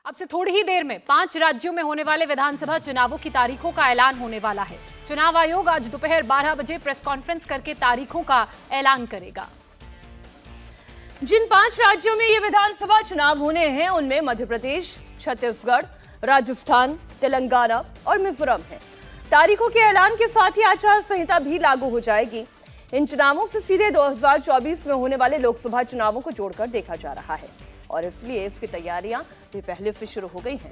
अब से थोड़ी ही देर में 5 राज्यों में होने वाले विधानसभा चुनावों की तारीखों का ऐलान होने वाला है। चुनाव आयोग आज दोपहर 12 बजे प्रेस कॉन्फ्रेंस करके तारीखों का ऐलान करेगा। जिन 5 राज्यों में ये विधानसभा चुनाव होने हैं उनमें मध्य प्रदेश, छत्तीसगढ़, राजस्थान, तेलंगाना और मिजोरम है। तारीखों के ऐलान के साथ ही आचार संहिता भी लागू हो जाएगी। इन चुनावों से सीधे 2024 में होने वाले लोकसभा चुनावों को जोड़कर देखा जा रहा है और इसलिए इसकी तैयारियां भी पहले से शुरू हो गई हैं।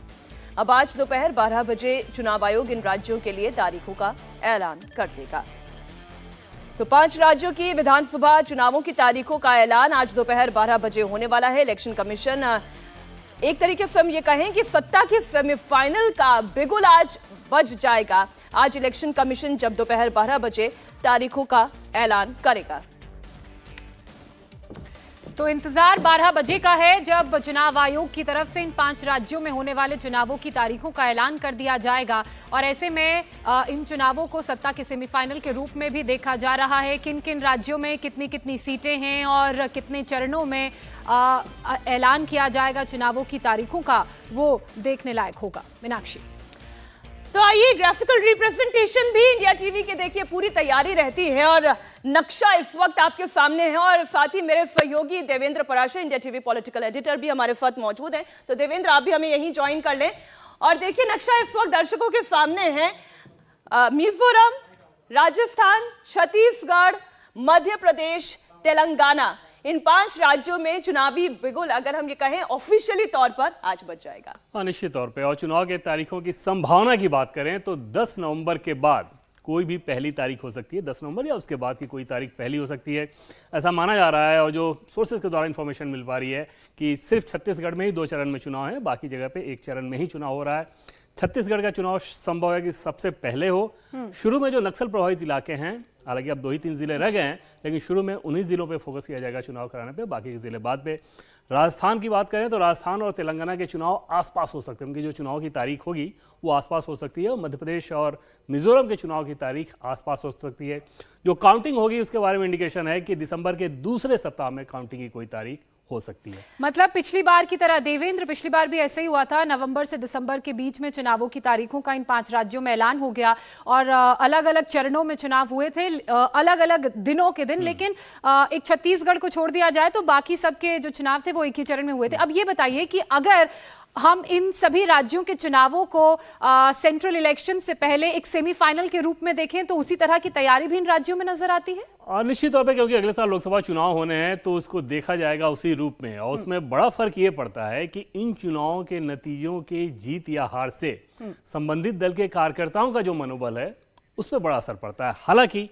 अब आज दोपहर 12 बजे चुनाव आयोग इन राज्यों के लिए तारीखों का ऐलान कर देगा। तो 5 राज्यों की विधानसभा चुनावों की तारीखों का ऐलान आज दोपहर 12 बजे होने वाला है। इलेक्शन कमीशन एक तरीके से हम ये कहें कि सत्ता के सेमीफाइनल का बिगुल आज बज जाएगा। आज इलेक्शन कमीशन जब दोपहर 12 बजे तारीखों का ऐलान करेगा तो इंतजार 12 बजे का है जब चुनाव आयोग की तरफ से इन 5 राज्यों में होने वाले चुनावों की तारीखों का ऐलान कर दिया जाएगा। और ऐसे में इन चुनावों को सत्ता के सेमीफाइनल के रूप में भी देखा जा रहा है। किन किन राज्यों में कितनी कितनी सीटें हैं और कितने चरणों में ऐलान किया जाएगा चुनावों की तारीखों का, वो देखने लायक होगा। मीनाक्षी, तो आइए, ग्राफिकल रिप्रेजेंटेशन भी इंडिया टीवी के देखिए पूरी तैयारी रहती है और नक्शा इस वक्त आपके सामने है और साथ ही मेरे सहयोगी Devendra Parashar, India TV political editor भी हमारे साथ मौजूद हैं। तो देवेंद्र, आप भी हमें यहीं ज्वाइन कर लें और देखिए नक्शा इस वक्त दर्शकों के सामने है। मिजोरम, राजस्थान, छत्तीसगढ़, मध्य प्रदेश, तेलंगाना, इन 5 राज्यों में चुनावी बिगुल अगर हम ये कहें ऑफिशियली तौर पर आज बच जाएगा। हाँ, निश्चित तौर पे। और चुनाव के तारीखों की संभावना की बात करें तो 10 नवंबर के बाद कोई भी पहली तारीख हो सकती है। 10 नवंबर या उसके बाद की कोई तारीख पहली हो सकती है, ऐसा माना जा रहा है। और जो सोर्सेज के द्वारा इन्फॉर्मेशन मिल पा रही है कि सिर्फ छत्तीसगढ़ में ही 2 चरण में चुनाव है, बाकी जगह पे 1 चरण में ही चुनाव हो रहा है। छत्तीसगढ़ का चुनाव संभव है कि सबसे पहले हो। शुरू में जो नक्सल प्रभावित इलाके हैं, हालांकि अब 2 ही 3 जिले रह गए हैं, लेकिन शुरू में उन्हीं जिलों पे फोकस किया जाएगा चुनाव कराने पे, बाकी के जिले बाद पे। राजस्थान की बात करें तो राजस्थान और तेलंगाना के चुनाव आसपास हो सकते हैं। उनकी जो चुनाव की तारीख होगी वो आसपास हो सकती है। और मध्य प्रदेश और मिजोरम के चुनाव की तारीख आसपास हो सकती है। जो काउंटिंग होगी उसके बारे में इंडिकेशन है कि दिसंबर के दूसरे सप्ताह में काउंटिंग की कोई तारीख हो सकती है। मतलब पिछली बार की तरह देवेंद्र, पिछली बार भी ऐसे ही हुआ था। नवंबर से दिसंबर के बीच में चुनावों की तारीखों का इन 5 राज्यों में ऐलान हो गया और अलग अलग चरणों में चुनाव हुए थे, अलग अलग दिनों के दिन। लेकिन एक छत्तीसगढ़ को छोड़ दिया जाए तो बाकी सबके जो चुनाव थे वो एक ही चरण में हुए थे। अब ये बताइए कि अगर हम इन सभी राज्यों के चुनावों को सेंट्रल इलेक्शन से पहले एक सेमीफाइनल के रूप में देखें तो उसी तरह की तैयारी भी इन राज्यों में नजर आती है। और निश्चित तौर पे, क्योंकि अगले साल लोकसभा चुनाव होने हैं तो उसको देखा जाएगा उसी रूप में। और उसमें बड़ा फर्क ये पड़ता है कि इन चुनावों के नतीजों के जीत या हार से संबंधित दल के कार्यकर्ताओं का जो मनोबल है उस पर बड़ा असर पड़ता है। हालांकि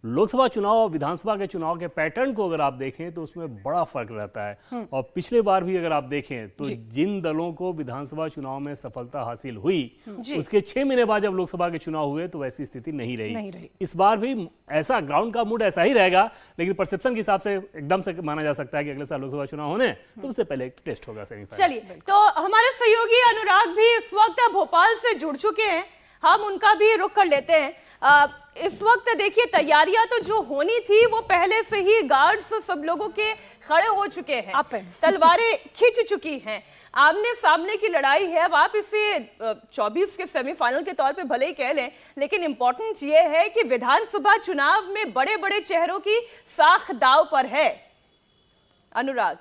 लोकसभा चुनाव और विधानसभा के चुनाव के पैटर्न को अगर आप देखें तो उसमें बड़ा फर्क रहता है। और पिछले बार भी अगर आप देखें तो जिन दलों को विधानसभा चुनाव में सफलता हासिल हुई उसके 6 महीने बाद जब लोकसभा के चुनाव हुए तो वैसी स्थिति नहीं रही। इस बार भी ऐसा ग्राउंड का मूड ऐसा ही रहेगा, लेकिन परसेप्शन के हिसाब से एकदम से माना जा सकता है कि अगले साल लोकसभा चुनाव होने तो उससे पहले एक टेस्ट होगा सेमीफाइनल। चलिए, तो हमारे सहयोगी अनुराग भी इस वक्त भोपाल से जुड़ चुके हैं, हम उनका भी रुख कर लेते हैं। इस वक्त देखिए तैयारियां तो जो होनी थी वो पहले से ही गार्ड्स सब लोगों के खड़े हो चुके हैं, तलवारें खिंच चुकी हैं, आमने सामने की लड़ाई है। अब आप इसे 24 के सेमीफाइनल के तौर पे भले ही कह लें, लेकिन इंपॉर्टेंट ये है कि विधानसभा चुनाव में बड़े बड़े चेहरों की साख दांव पर है। अनुराग,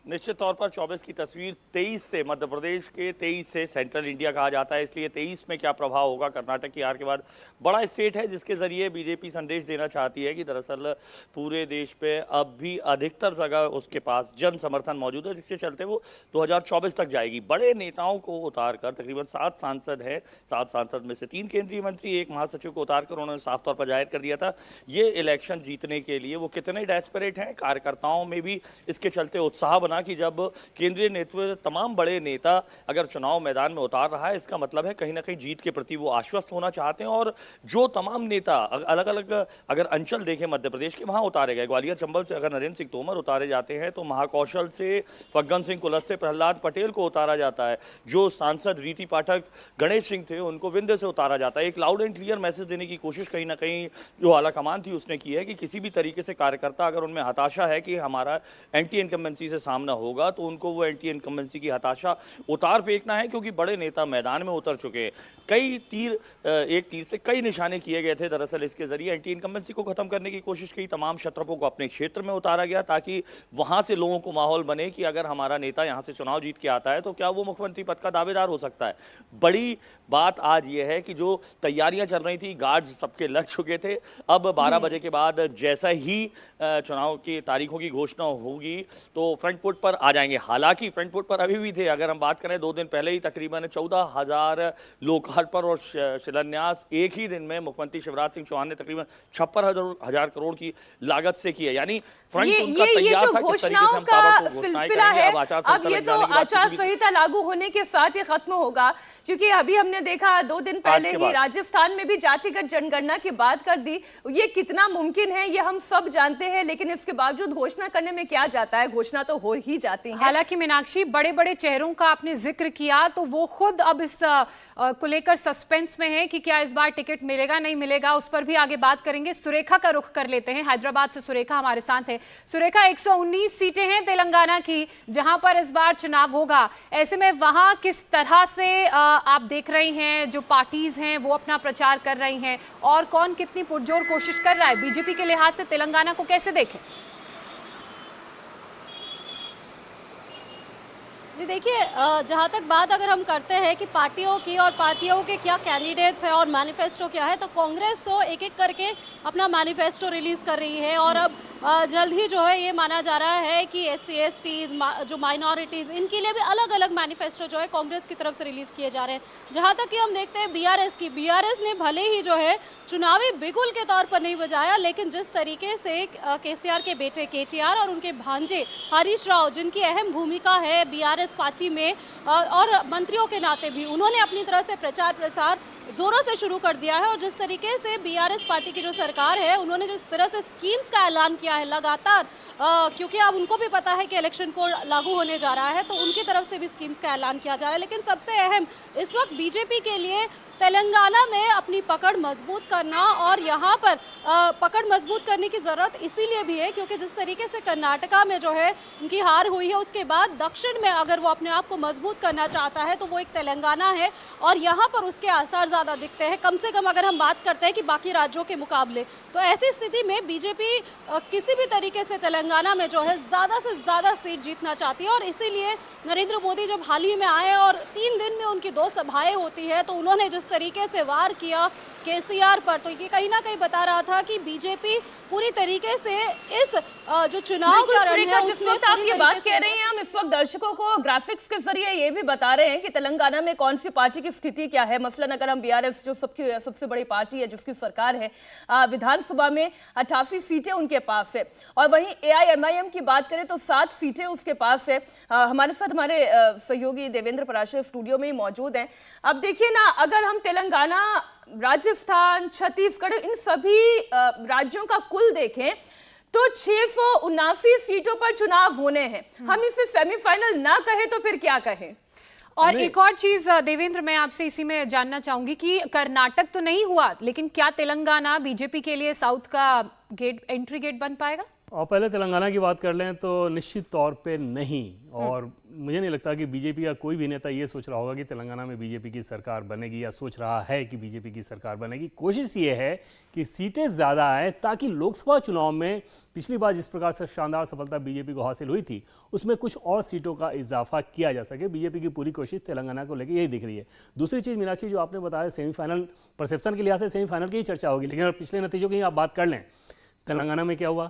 निश्चित तौर पर 24 की तस्वीर 23 से, मध्य प्रदेश के 23 से सेंट्रल इंडिया कहा जाता है, इसलिए 23 में क्या प्रभाव होगा। कर्नाटक की हार के बाद बड़ा स्टेट है जिसके जरिए बीजेपी संदेश देना चाहती है कि दरअसल पूरे देश पे अब भी अधिकतर जगह उसके पास जन समर्थन मौजूद है, जिसके चलते वो 2024 तक जाएगी। बड़े नेताओं को उतार कर, तकरीबन 7 सांसद हैं, 7 सांसद में से 3 केंद्रीय मंत्री, 1 महासचिव को उतार कर उन्होंने साफ तौर पर जाहिर कर दिया था ये इलेक्शन जीतने के लिए वो कितने डेस्परेट हैं। कार्यकर्ताओं में भी इसके चलते उत्साह ना कि जब केंद्रीय नेतृत्व तमाम बड़े नेता अगर चुनाव मैदान में उतार रहा है, इसका मतलब है कहीं ना कहीं जीत के प्रति वो आश्वस्त होना चाहते हैं। और जो तमाम नेता अलग अलग अगर अंचल देखें मध्य प्रदेश के, वहां उतारे गए। ग्वालियर चंबल से अगर नरेंद्र सिंह तोमर उतारे जाते हैं तो महाकौशल से फग्गन सिंह कुलस्ते प्रहलाद पटेल को उतारा जाता है। जो सांसद रीति पाठक गणेश सिंह थे उनको विंध्य से उतारा जाता है। एक लाउड एंड क्लियर मैसेज देने की कोशिश कहीं ना कहीं जो आला कमान थी उसने की है कि किसी भी तरीके से कार्यकर्ता अगर उनमें हताशा है कि हमारा एंटी इनकम्बेंसी से सामना होगा तो उनको वो एंटी इनकम्बेंसी की हताशा उतार फेंकना है, क्योंकि बड़े नेता मैदान में उतर चुके हैं। कई तीर, एक तीर से कई निशाने किए गए थे। दरअसल इसके जरिए एंटी इनकम्बेंसी को खत्म करने की कोशिश की, तमाम क्षत्रपों को अपने क्षेत्र में उतारा गया ताकि वहां से लोगों को माहौल बने कि अगर हमारा नेता यहां से चुनाव जीत के आता है तो क्या वो मुख्यमंत्री पद का दावेदार हो सकता है। बड़ी बात आज यह है कि जो तैयारियां चल रही थी, गार्ड्स सबके लग चुके थे। अब 12 बजे के बाद जैसा ही चुनाव की तारीखों की घोषणा होगी तो फ्रंट फुट पर आ जाएंगे। हालांकि फ्रंट फुट पर अभी भी थे। अगर हम बात करें 2 दिन पहले ही तकरीबन 14,000 लोकार्पण और शिलान्यास एक ही दिन में मुख्यमंत्री शिवराज सिंह चौहान ने तकरीबन 56,000 करोड़ की लागत से किया। यानी फ्रंट उनका तैयार था। घोषणाओं का सिलसिला है। अब ये तो आचार संहिता लागू होने के साथ ही खत्म होगा, क्योंकि अभी हमने देखा 2 दिन पहले ही राजस्थान में भी जातिगत जनगणना की बात कर दी। ये कितना मुमकिन है ये हम सब जानते हैं, लेकिन इसके बावजूद घोषणा करने में क्या जाता है, घोषणा तो हो ही जाती है। हालांकि मीनाक्षी, बड़े बड़े चेहरों का आपने जिक्र किया तो वो खुद अब इस को लेकर सस्पेंस में है कि क्या इस बार टिकट मिलेगा नहीं मिलेगा, उस पर भी आगे बात करेंगे। सुरेखा का रुख कर लेते हैं। हैदराबाद से सुरेखा हमारे साथ है। सुरेखा, 119 सीटें हैं तेलंगाना की जहां पर इस बार चुनाव होगा। ऐसे में वहां किस तरह से आप देख रही हैं जो पार्टीज हैं वो अपना प्रचार कर रही हैं और कौन कितनी पुरजोर कोशिश कर रहा है? बीजेपी के लिहाज से तेलंगाना को कैसे देखें? जी देखिए, जहाँ तक बात अगर हम करते हैं कि पार्टियों की और पार्टियों के क्या कैंडिडेट्स हैं और मैनिफेस्टो क्या है, तो कांग्रेस तो एक एक करके अपना मैनिफेस्टो रिलीज़ कर रही है और अब जल्द ही जो है ये माना जा रहा है कि SC STs जो माइनॉरिटीज़, इनके लिए भी अलग अलग मैनिफेस्टो जो है कांग्रेस की तरफ से रिलीज़ किए जा रहे हैं। जहाँ तक कि हम देखते हैं BRS की, BRS ने भले ही जो है चुनावी बिगुल के तौर पर नहीं बजाया, लेकिन जिस तरीके से KCR के बेटे KTR और उनके भांजे हरीश राव, जिनकी अहम भूमिका है BRS पार्टी में और मंत्रियों के नाते भी, उन्होंने अपनी तरह से प्रचार प्रसार जोरों से शुरू कर दिया है। और जिस तरीके से BRS पार्टी की जो सरकार है, उन्होंने जिस तरह से स्कीम्स का ऐलान किया है लगातार, क्योंकि अब उनको भी पता है कि इलेक्शन कोड लागू होने जा रहा है, तो उनकी तरफ से भी स्कीम्स का ऐलान किया जा रहा है। लेकिन सबसे अहम इस वक्त बीजेपी के लिए तेलंगाना में अपनी पकड़ मजबूत करना, और यहाँ पर पकड़ मजबूत करने की ज़रूरत इसीलिए भी है क्योंकि जिस तरीके से कर्नाटका में जो है उनकी हार हुई है, उसके बाद दक्षिण में अगर वो अपने आप को मजबूत करना चाहता है तो वो एक तेलंगाना है और यहाँ पर उसके आसार ज़्यादा दिखते हैं, कम से कम अगर हम बात करते हैं कि बाकी राज्यों के मुकाबले। तो ऐसी स्थिति में बीजेपी किसी भी तरीके से तेलंगाना में जो है ज़्यादा से ज़्यादा सीट जीतना चाहती है और इसीलिए नरेंद्र मोदी जब हाल ही में आए और 3 दिन में उनकी 2 सभाएं होती है, तो उन्होंने जिस तरीके से वार किया KCR पर, तो ये कहीं ना कहीं बता रहा था कि बीजेपी पूरी तरीके से इस जो चुनाव का रण है जिस वक्त आप ये बात कह रहे हैं, हम इस वक्त दर्शकों को ग्राफिक्स के जरिए ये भी बता रहे हैं कि तेलंगाना में कौन सी पार्टी की स्थिति क्या है। मसलन अगर हम BRS जो सबसे बड़ी पार्टी है, जिसकी सरकार है, विधानसभा में 88 सीटें उनके पास है, और वहीं AIMIM की बात करें तो 7 सीटें उसके पास है। हमारे साथ हमारे सहयोगी देवेंद्र पराशर स्टूडियो में ही मौजूद हैं। अब देखिए ना, अगर हम तेलंगाना, राजस्थान, छत्तीसगढ़, इन सभी राज्यों का कुल देखें तो 679 सीटों पर चुनाव होने हैं। हम इसे सेमीफाइनल ना कहें तो फिर क्या कहें? और एक और चीज देवेंद्र, मैं आपसे इसी में जानना चाहूंगी कि कर्नाटक तो नहीं हुआ, लेकिन क्या तेलंगाना बीजेपी के लिए साउथ का एंट्री गेट बन पाएगा? और पहले तेलंगाना की बात कर लें तो निश्चित तौर पे नहीं, और मुझे नहीं लगता कि बीजेपी का कोई भी नेता ये सोच रहा होगा कि तेलंगाना में बीजेपी की सरकार बनेगी या सोच रहा है कि बीजेपी की सरकार बनेगी। कोशिश ये है कि सीटें ज़्यादा आए ताकि लोकसभा चुनाव में पिछली बार जिस प्रकार से शानदार सफलता बीजेपी को हासिल हुई थी उसमें कुछ और सीटों का इजाफा किया जा सके। बीजेपी की पूरी कोशिश तेलंगाना को लेकर यही दिख रही है। दूसरी चीज़ मीनाक्षी, जो आपने बताया सेमीफाइनल परसेप्शन के लिहाज से सेमीफाइनल की ही चर्चा होगी, लेकिन अगर पिछले नतीजों की आप बात कर लें, तेलंगाना में क्या हुआ,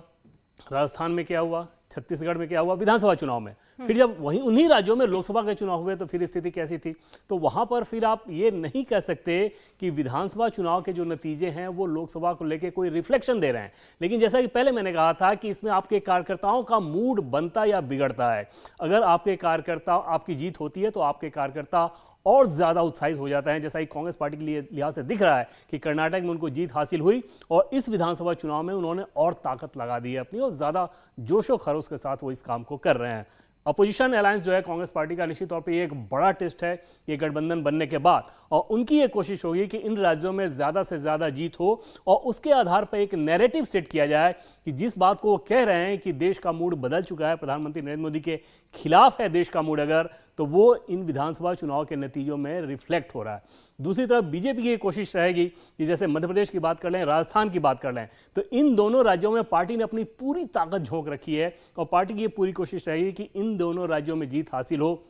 राजस्थान में क्या हुआ, छत्तीसगढ़ में क्या हुआ विधानसभा चुनाव में, फिर जब वहीं उन्हीं राज्यों में लोकसभा के चुनाव हुए तो फिर स्थिति कैसी थी। तो वहां पर फिर आप ये नहीं कह सकते कि विधानसभा चुनाव के जो नतीजे हैं वो लोकसभा को लेकर कोई रिफ्लेक्शन दे रहे हैं। लेकिन जैसा कि पहले मैंने कहा था कि इसमें आपके कार्यकर्ताओं का मूड बनता या बिगड़ता है। अगर आपके कार्यकर्ता, आपकी जीत होती है तो आपके कार्यकर्ता और ज़्यादा उत्साहित हो जाता है, जैसा कि कांग्रेस पार्टी के लिए लिहाज से दिख रहा है कि कर्नाटक में उनको जीत हासिल हुई और इस विधानसभा चुनाव में उन्होंने और ताकत लगा दी है अपनी, और ज़्यादा जोशो खरोश के साथ वो इस काम को कर रहे हैं। अपोजिशन अलायंस जो है कांग्रेस पार्टी का निश्चित तौर पे ये एक बड़ा टेस्ट है ये गठबंधन बनने के बाद, और उनकी ये कोशिश होगी कि इन राज्यों में ज़्यादा से ज़्यादा जीत हो और उसके आधार पर एक नैरेटिव सेट किया जाए कि जिस बात को वो कह रहे हैं कि देश का मूड बदल चुका है, प्रधानमंत्री नरेंद्र मोदी के खिलाफ है देश का मूड, अगर तो वो इन विधानसभा चुनाव के नतीजों में रिफ्लेक्ट हो रहा है। दूसरी तरफ बीजेपी की कोशिश रहेगी कि जैसे मध्य प्रदेश की बात कर लें, राजस्थान की बात कर लें, तो इन दोनों राज्यों में पार्टी ने अपनी पूरी ताकत झोंक रखी है और पार्टी की ये पूरी कोशिश रहेगी कि इन दोनों राज्यों में जीत हासिल हो।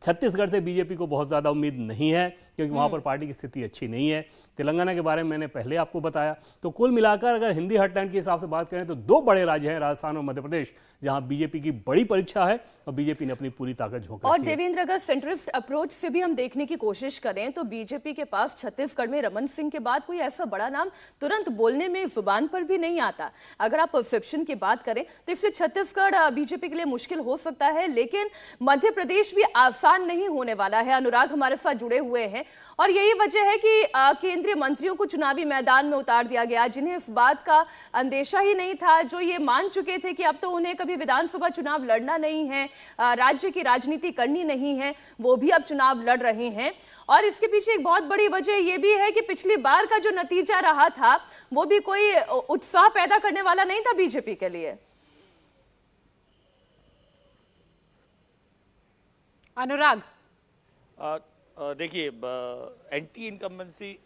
छत्तीसगढ़ से बीजेपी को बहुत ज़्यादा उम्मीद नहीं है क्योंकि वहाँ पर पार्टी की स्थिति अच्छी नहीं है। तेलंगाना के बारे में मैंने पहले आपको बताया। तो कुल मिलाकर अगर हिंदी हटलैंड के हिसाब से बात करें तो दो बड़े राज्य हैं, राजस्थान और मध्य प्रदेश, जहाँ बीजेपी की बड़ी परीक्षा है और बीजेपी ने अपनी पूरी ताकत झोंक और रखी है। देवेंद्र, अगर सेंट्रिस्ट अप्रोच से भी हम देखने की कोशिश करें तो बीजेपी के पास छत्तीसगढ़ में रमन सिंह के बाद कोई ऐसा बड़ा नाम तुरंत बोलने में, जुबान पर भी नहीं आता। अगर आप परसेप्शन की बात करें तो इसलिए छत्तीसगढ़ बीजेपी के लिए मुश्किल हो सकता है, लेकिन मध्य प्रदेश भी आसान नहीं होने वाला है। अनुराग हमारे साथ जुड़े हुए हैं और यही वजह है कि केंद्रीय मंत्रियों को चुनावी मैदान में उतार दिया गया, जिन्हें इस बात का अंदेशा ही नहीं था, जो ये मान चुके थे कि अब तो उन्हें कभी विधानसभा चुनाव लड़ना नहीं है, राज्य की राजनीति करनी नहीं है, वो भी अब चुनाव लड़ रहे हैं। और इसके पीछे एक बहुत बड़ी वजह ये भी है कि पिछली बार का जो नतीजा रहा था वो भी कोई उत्साह पैदा करने वाला नहीं था बीजेपी के लिए। अनुराग, देखिए, एंटी इनकम्बेंसी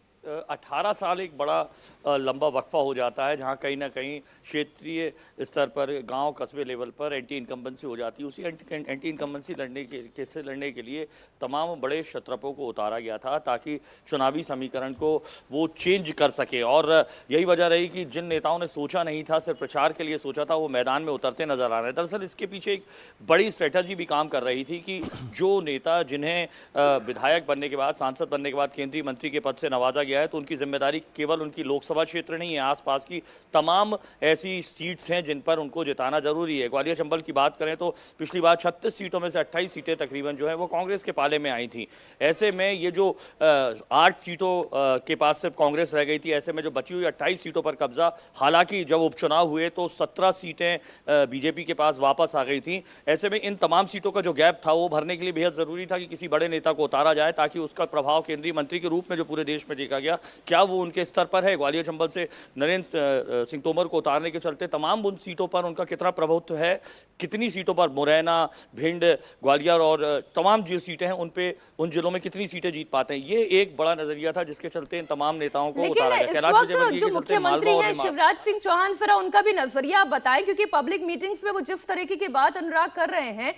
18 साल एक बड़ा लंबा वक्फा हो जाता है, जहां कहीं ना कहीं क्षेत्रीय स्तर पर, गांव कस्बे लेवल पर एंटी इनकम्बेंसी हो जाती है। उसी एंटी इनकम्बेंसी लड़ने के लिए तमाम बड़े क्षत्रपों को उतारा गया था ताकि चुनावी समीकरण को वो चेंज कर सके। और यही वजह रही कि जिन नेताओं ने सोचा नहीं था, सिर्फ प्रचार के लिए सोचा था, वो मैदान में उतरते नजर आ रहे हैं। दरअसल इसके पीछे एक बड़ी स्ट्रेटजी भी काम कर रही थी कि जो नेता जिन्हें विधायक बनने के बाद, सांसद बनने के बाद केंद्रीय मंत्री के पद से नवाजा गया है, तो उनकी जिम्मेदारी केवल उनकी लोकसभा क्षेत्र नहीं है, आसपास की तमाम ऐसी सीट्स हैं जिन पर उनको जिताना जरूरी है। ग्वालियर चंबल की बात करें तो पिछली बार 36 सीटों में से 28 सीटें तकरीबन जो है वो कांग्रेस के पाले में आई थी। ऐसे में ये जो 8 सीटों के पास सिर्फ कांग्रेस रह गई थी, ऐसे में जो बची हुई 28 सीटों पर कब्जा, हालांकि जब उपचुनाव हुए तो 17 सीटें बीजेपी के पास वापस आ गई थी। ऐसे में इन तमाम सीटों का जो गैप था वो भरने के लिए बेहद जरूरी था कि किसी बड़े नेता को उतारा जाए ताकि उसका प्रभाव केंद्रीय मंत्री के रूप में जो पूरे देश में देखा गया, क्या वो उनके स्तर पर है। ग्वालियर चंबल से नरेंद्र सिंह तोमर को उतारने के चलते तमाम उन सीटों पर उनका कितना प्रभुत्व है, कितनी सीटों पर मुरैना, भिंड, ग्वालियर और तमाम जो सीटें हैं उन पे, उन जिलों में कितनी सीटें जीत पाते हैं, ये एक बड़ा नजरिया था जिसके चलते इन तमाम नेताओं को उतारा गया। इस वक्त जो मुख्यमंत्री हैं शिवराज सिंह चौहान, जरा उनका भी नजरिया बताएं, क्योंकि पब्लिक मीटिंग्स में वो जिस तरीके की बात अनुराग कर रहे हैं,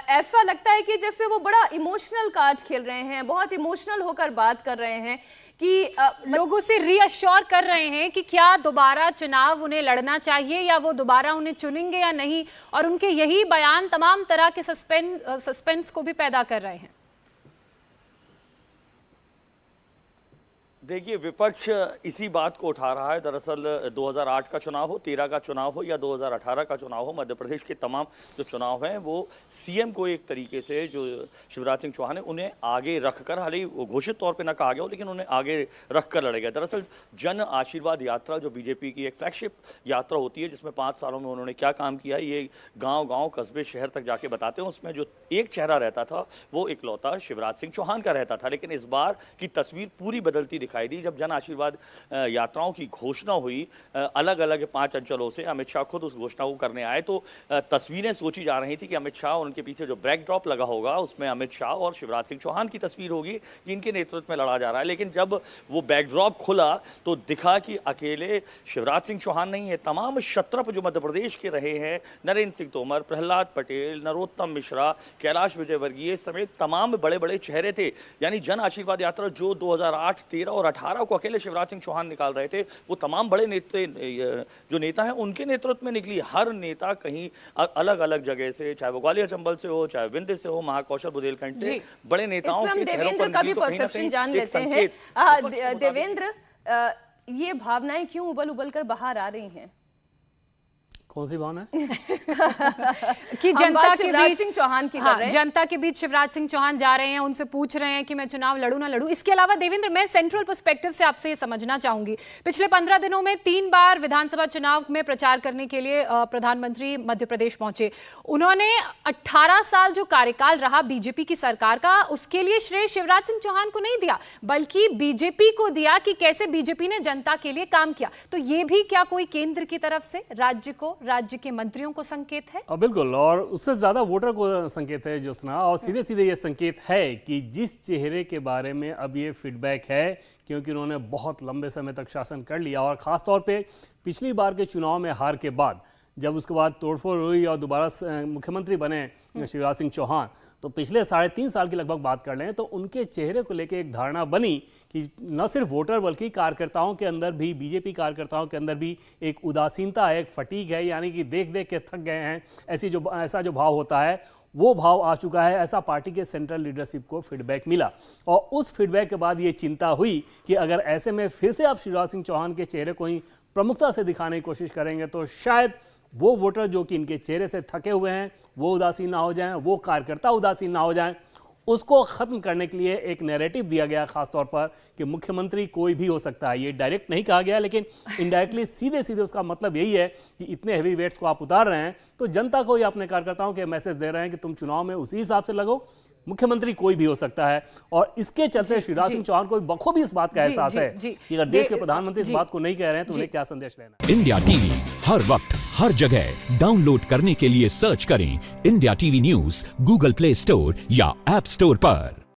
ऐसा लगता है कि जैसे वो बड़ा इमोशनल कार्ड खेल रहे हैं, बहुत इमोशनल होकर बात कर रहे हैं कि लोगों से रीअश्योर कर रहे हैं कि क्या दोबारा चुनाव उन्हें लड़ना चाहिए या वो दोबारा उन्हें चुनेंगे या नहीं, और उनके यही बयान तमाम तरह के सस्पेंस को भी पैदा कर रहे हैं। देखिए, विपक्ष इसी बात को उठा रहा है। दरअसल 2008 का चुनाव हो, 13 का चुनाव हो या 2018 का चुनाव हो, मध्य प्रदेश के तमाम जो चुनाव हैं वो सीएम को एक तरीके से, जो शिवराज सिंह चौहान है, उन्हें आगे रखकर, हालांकि वो घोषित तौर पे ना कहा गया हो लेकिन उन्हें आगे रखकर लड़े गए। दरअसल जन आशीर्वाद यात्रा जो बीजेपी की एक फ्लैगशिप यात्रा होती है, जिसमें 5 सालों में उन्होंने क्या काम किया ये गाँव कस्बे शहर तक जाके बताते हैं, उसमें जो एक चेहरा रहता था वो इकलौता शिवराज सिंह चौहान का रहता था। लेकिन इस बार की तस्वीर पूरी बदलती दिखाई दी जब जन आशीर्वाद यात्राओं की घोषणा हुई अलग अलग 5 अंचलों से। अमित शाह खुद उस घोषणा को करने आए, तो तस्वीरें सोची जा रही थी कि अमित शाह और उनके पीछे जो बैकड्रॉप लगा होगा उसमें अमित शाह और शिवराज सिंह चौहान की तस्वीर होगी कि इनके नेतृत्व में लड़ा जा रहा है। लेकिन जब वो बैकड्रॉप खुला तो दिखा कि अकेले शिवराज सिंह चौहान नहीं है, तमाम क्षत्रप जो मध्य प्रदेश के रहे हैं, नरेंद्र सिंह तोमर, प्रहलाद पटेल, नरोत्तम मिश्रा, कैलाश विजयवर्गीय समेत तमाम बड़े बड़े चेहरे थे। यानी जन आशीर्वाद यात्रा जो 2008, 13 और 18 को अकेले शिवराज सिंह चौहान निकाल रहे थे, वो तमाम बड़े जो नेता हैं उनके नेतृत्व में निकली। हर नेता कहीं अलग अलग जगह से, चाहे वो ग्वालियर चंबल से हो, चाहे विंध्य से हो, महाकौशल बुंदेलखंड से, बड़े नेताओं के चेहरों पर देवेंद्र का भी निकली। तो कहीं ना परसेप्शन कहीं जान एक लेते संकेत हैं। देवेंद्र, ये भावनाएं क्यों उबल उबल कर बाहर आ रही हैं? कौन सी भावना है? कि जनता के शिवराज बीच सिंह चौहान की कर हाँ, रहे हैं। जनता के बीच शिवराज सिंह चौहान जा रहे हैं, उनसे पूछ रहे हैं कि मैं चुनाव लड़ूं ना लड़ूं। इसके अलावा देवेंद्र, मैं सेंट्रल पर्सपेक्टिव से आपसे ये समझना चाहूंगी, पिछले 15 दिनों में 3 बार विधानसभा चुनाव में प्रचार करने के लिए प्रधानमंत्री मध्य प्रदेश पहुंचे। उन्होंने 18 साल जो कार्यकाल रहा बीजेपी की सरकार का, उसके लिए श्रेय शिवराज सिंह चौहान को नहीं दिया, बल्कि बीजेपी को दिया कि कैसे बीजेपी ने जनता के लिए काम किया। तो ये भी क्या कोई केंद्र की तरफ से राज्य के मंत्रियों को संकेत है? बिल्कुल, और उससे ज्यादा वोटर को संकेत है ज्योत्सना, और सीधे सीधे ये संकेत है कि जिस चेहरे के बारे में अब ये फीडबैक है, क्योंकि उन्होंने बहुत लंबे समय तक शासन कर लिया, और खासतौर पे पिछली बार के चुनाव में हार के बाद जब उसके बाद तोड़फोड़ हुई और दोबारा मुख्यमंत्री बने शिवराज सिंह चौहान, तो पिछले 3.5 साल की लगभग बात कर लें तो उनके चेहरे को लेकर एक धारणा बनी कि न सिर्फ वोटर बल्कि कार्यकर्ताओं के अंदर भी, बीजेपी कार्यकर्ताओं के अंदर भी एक उदासीनता है, एक फटीग है, यानी कि देख देख के थक गए हैं, ऐसा जो भाव होता है वो भाव आ चुका है। ऐसा पार्टी के सेंट्रल लीडरशिप को फीडबैक मिला, और उस फीडबैक के बाद ये चिंता हुई कि अगर ऐसे में फिर से आप शिवराज सिंह चौहान के चेहरे को ही प्रमुखता से दिखाने की कोशिश करेंगे तो शायद वो वोटर जो कि इनके चेहरे से थके हुए हैं वो उदासीन ना हो जाएं, वो कार्यकर्ता उदासीन ना हो जाएं। उसको खत्म करने के लिए एक नैरेटिव दिया गया खासतौर पर कि मुख्यमंत्री कोई भी हो सकता है। ये डायरेक्ट नहीं कहा गया, लेकिन इनडायरेक्टली सीधे सीधे उसका मतलब यही है कि इतने हेवी वेट्स को आप उतार रहे हैं तो जनता को या अपने कार्यकर्ताओं के मैसेज दे रहे हैं कि तुम चुनाव में उसी हिसाब से लगो, मुख्यमंत्री कोई भी हो सकता है। और इसके चलते शिवराज सिंह चौहान को बखूबी इस बात का एहसास है कि अगर देश के प्रधानमंत्री इस बात को नहीं कह रहे हैं तो उन्हें क्या संदेश लेना। इंडिया टीवी हर वक्त हर जगह डाउनलोड करने के लिए सर्च करें India TV news Google play store या ऐप स्टोर पर।